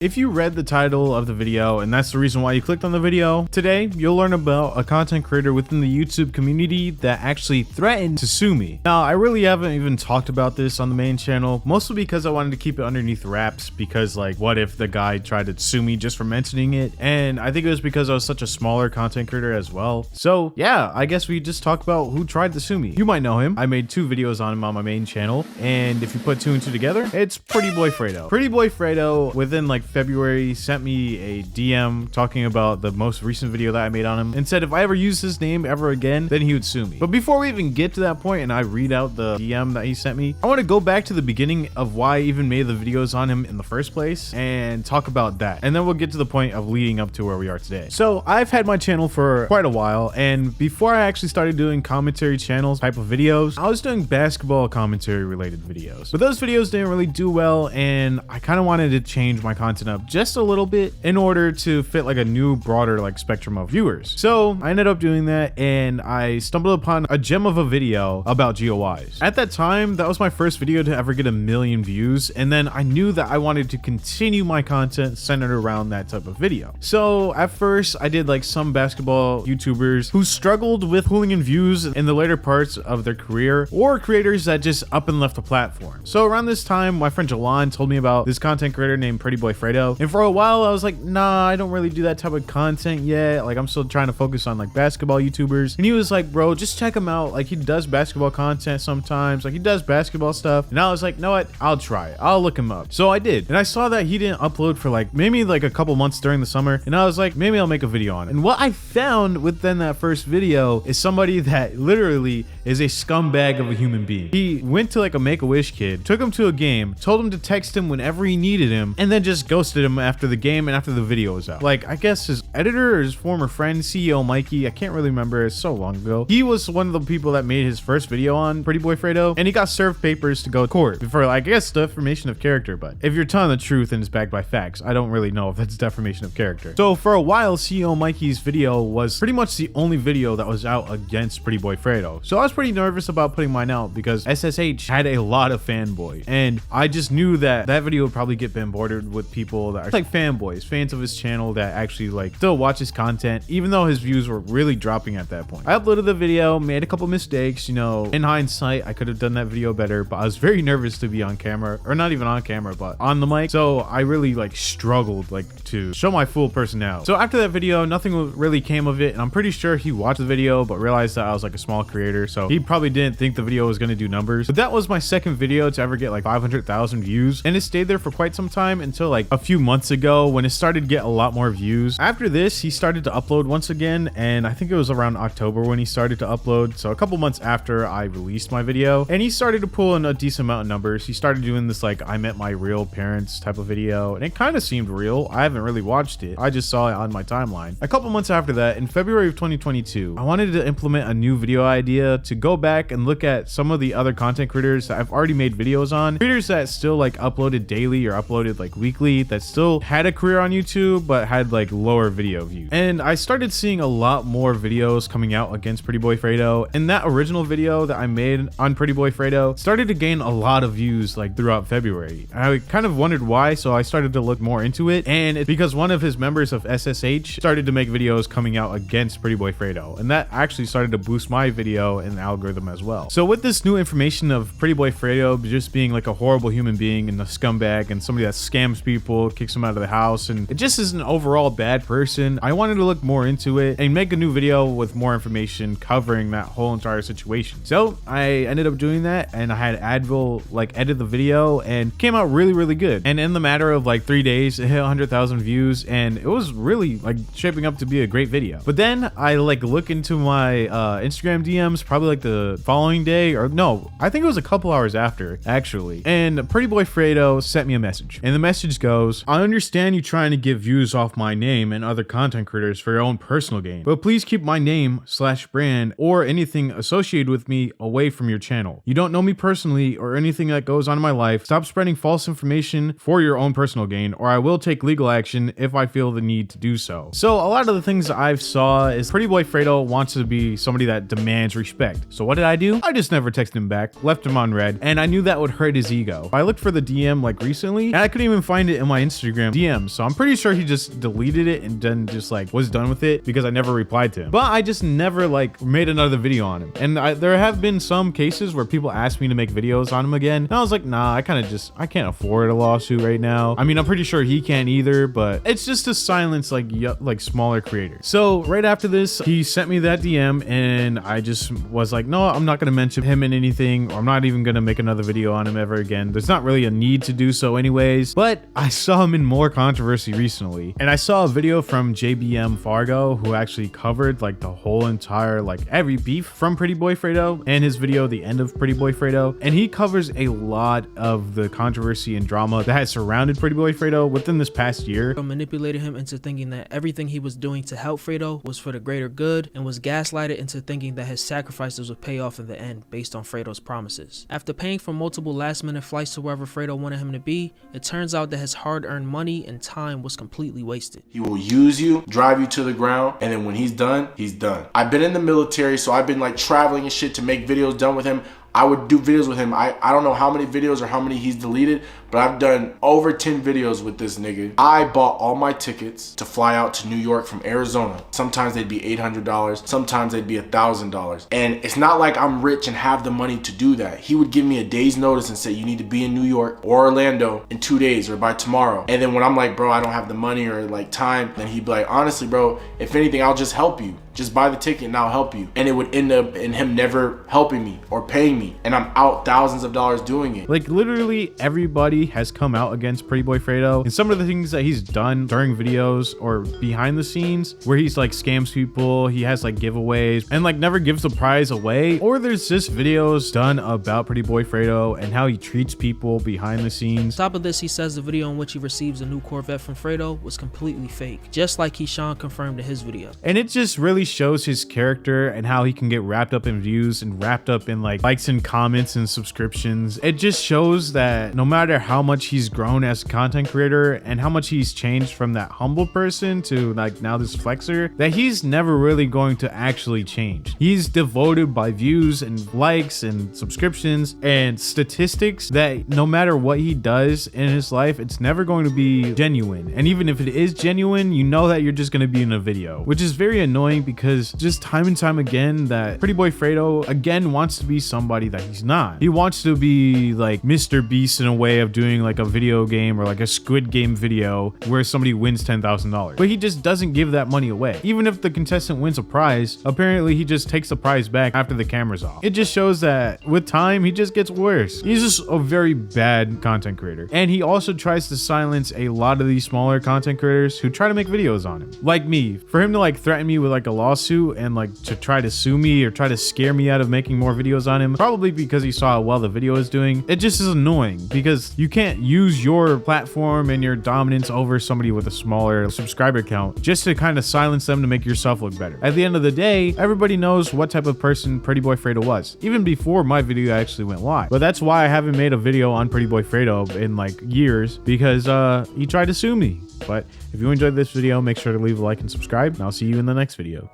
If you read the title of the video and that's the reason why you clicked on the video, today you'll learn about a content creator within the YouTube community that actually threatened to sue me. Now, I really haven't even talked about this on the main channel, mostly because I wanted to keep it underneath wraps because like, what if the guy tried to sue me just for mentioning it? And I think it was because I was such a smaller content creator as well. So yeah, I guess we just talk about who tried to sue me. You might know him. I made 2 videos on him on my main channel. And if you put 2 and 2 together, it's PrettyBoyFredo. PrettyBoyFredo within like February sent me a DM talking about the most recent video that I made on him and said if I ever use his name ever again, then he would sue me. But before we even get to that point and I read out the DM that he sent me, I want to go back to the beginning of why I even made the videos on him in the first place and talk about that. And then we'll get to the point of leading up to where we are today. So I've had my channel for quite a while, and before I actually started doing commentary channels type of videos, I was doing basketball commentary related videos. But those videos didn't really do well, and I kind of wanted to change my content up just a little bit in order to fit like a new broader like spectrum of viewers. So I ended up doing that, and I stumbled upon a gem of a video about GOIs. At that time, that was my first video to ever get 1 million views, and then I knew that I wanted to continue my content centered around that type of video. So at first I did like some basketball YouTubers who struggled with hooligan views in the later parts of their career, or creators that just up and left the platform. So around this time, my friend Jalan told me about this content creator named PrettyBoyFredo, and for a while I was like, nah, I don't really do that type of content yet. Like, I'm still trying to focus on like basketball YouTubers. And he was like, bro, just check him out. Like, he does basketball content sometimes. Like, he does basketball stuff. And I was like, know what? I'll try it. I'll look him up. So I did. And I saw that he didn't upload for like maybe like a couple months during the summer. And I was like, maybe I'll make a video on it. And what I found within that first video is somebody that literally is a scumbag of a human being. He went to like a Make-A-Wish kid, took him to a game, told him to text him whenever he needed him, and then just ghosted him after the game and after the video was out. Like, I guess his editor or his former friend, CEO Mikey, I can't really remember, it's so long ago. He was one of the people that made his first video on PrettyBoyFredo, and he got served papers to go to court for, I guess, defamation of character. But if you're telling the truth and it's backed by facts, I don't really know if that's defamation of character. So for a while, CEO Mikey's video was pretty much the only video that was out against PrettyBoyFredo. So I was pretty nervous about putting mine out because SSH had a lot of fanboys, and I just knew that that video would probably get bombarded with people that are like fanboys, fans of his channel that actually like still watch his content, even though his views were really dropping at that point. I uploaded the video, made a couple mistakes, you know, in hindsight, I could have done that video better, but I was very nervous to be on camera, or not even on camera, but on the mic. So I really like struggled like to show my full personality. So after that video, nothing really came of it, and I'm pretty sure he watched the video but realized that I was like a small creator, so he probably didn't think the video was going to do numbers. But that was my second video to ever get like 500,000 views, and it stayed there for quite some time until like a few months ago when it started to get a lot more views. After this, he started to upload once again, and I think it was around October when he started to upload, so a couple months after I released my video, and he started to pull in a decent amount of numbers. He started doing this like I met my real parents type of video, and it kind of seemed real. I haven't really watched it, I just saw it on my timeline. A couple months after that, in February of 2022, I wanted to implement a new video idea to go back and look at some of the other content creators that I've already made videos on, creators that still like uploaded daily or uploaded like weekly, that still had a career on YouTube but had like lower video views. And I started seeing a lot more videos coming out against PrettyBoyFredo, and that original video that I made on PrettyBoyFredo started to gain a lot of views like throughout February. I kind of wondered why, so I started to look more into it, and it's because one of his members of SSH started to make videos coming out against PrettyBoyFredo, and that actually started to boost my video in the algorithm as well. So with this new information of PrettyBoyFredo just being like a horrible human being and a scumbag and somebody that scams people, kicks them out of the house, and it just is an overall bad person, I wanted to look more into it and make a new video with more information covering that whole entire situation. So I ended up doing that, and I had Advil like edit the video, and came out really good. And in the matter of like 3 days, it hit 100,000 views, and it was really like shaping up to be a great video. But then I like look into my Instagram DMs probably like the following day, or no, I think it was a couple hours after actually, and PrettyBoyFredo sent me a message, and the message goes, I understand you trying to get views off my name and other content creators for your own personal gain, but please keep my name / brand or anything associated with me away from your channel. You don't know me personally or anything that goes on in my life. Stop spreading false information for your own personal gain, or I will take legal action if I feel the need to do so. So a lot of the things that I've saw is PrettyBoyFredo wants to be somebody that demands respect. disconnect. So what did I do? I just never texted him back, left him on red, and I knew that would hurt his ego. I looked for the DM like recently, and I couldn't even find it in my Instagram DMs, so I'm pretty sure he just deleted it and then just like was done with it because I never replied to him. But I just never like made another video on him. And there have been some cases where people asked me to make videos on him again, and I was like, nah, I can't afford a lawsuit right now. I mean, I'm pretty sure he can't either, but it's just to silence like smaller creators. So right after this, he sent me that DM, and I just was like, no, I'm not gonna mention him in anything, or I'm not even gonna make another video on him ever again. There's not really a need to do so anyways. But I saw him in more controversy recently, and I saw a video from JBM Fargo, who actually covered like the whole entire like every beef from PrettyBoyFredo, and his video The End of PrettyBoyFredo, and he covers a lot of the controversy and drama that has surrounded PrettyBoyFredo within this past year. Manipulated him into thinking that everything he was doing to help Fredo was for the greater good, and was gaslighted into thinking that his sacrifices would pay off in the end based on Fredo's promises. After paying for multiple last-minute flights to wherever Fredo wanted him to be, it turns out that his hard-earned money and time was completely wasted. He will use you, drive you to the ground, and then when he's done, he's done. I've been in the military, so I've been like traveling and shit to make videos done with him. I would do videos with him. I don't know how many videos or how many he's deleted, but I've done over 10 videos with this nigga. I bought all my tickets to fly out to New York from Arizona. Sometimes they'd be $800, sometimes they'd be $1,000. And it's not like I'm rich and have the money to do that. He would give me a day's notice and say, you need to be in New York or Orlando in 2 days or by tomorrow. And then when I'm like, bro, I don't have the money or like time, then he'd be like, honestly, bro, if anything, I'll just help you. Just buy the ticket and I'll help you. And it would end up in him never helping me or paying me, and I'm out thousands of dollars doing it. Like literally everybody has come out against PrettyBoyFredo, and some of the things that he's done during videos or behind the scenes where he's like scams people, he has like giveaways and like never gives the prize away, or there's just videos done about PrettyBoyFredo and how he treats people behind the scenes. On top of this, he says the video in which he receives a new Corvette from Fredo was completely fake, just like Keyshawn confirmed in his video. And it just really shows his character and how he can get wrapped up in views and wrapped up in like likes and comments and subscriptions. It just shows that no matter how much he's grown as a content creator and how much he's changed from that humble person to like now this flexer, that he's never really going to actually change. He's devoted by views and likes and subscriptions and statistics that no matter what he does in his life, it's never going to be genuine. And even if it is genuine, you know that you're just going to be in a video, which is very annoying because just time and time again that PrettyBoyFredo again wants to be somebody that he's not. He wants to be like Mr. Beast in a way of doing like a video game or like a Squid Game video where somebody wins $10,000, but he just doesn't give that money away. Even if the contestant wins a prize, apparently he just takes the prize back after the camera's off. It just shows that with time he just gets worse. He's just a very bad content creator, and he also tries to silence a lot of these smaller content creators who try to make videos on him, like me. For him to like threaten me with like a lawsuit and like to try to sue me or try to scare me out of making more videos on him, probably because he saw how well the video is doing, it just is annoying because you can't use your platform and your dominance over somebody with a smaller subscriber count just to kind of silence them to make yourself look better. At the end of the day, everybody knows what type of person PrettyBoyFredo was, even before my video actually went live. But that's why I haven't made a video on PrettyBoyFredo in like years, because he tried to sue me. But if you enjoyed this video, make sure to leave a like and subscribe, and I'll see you in the next video.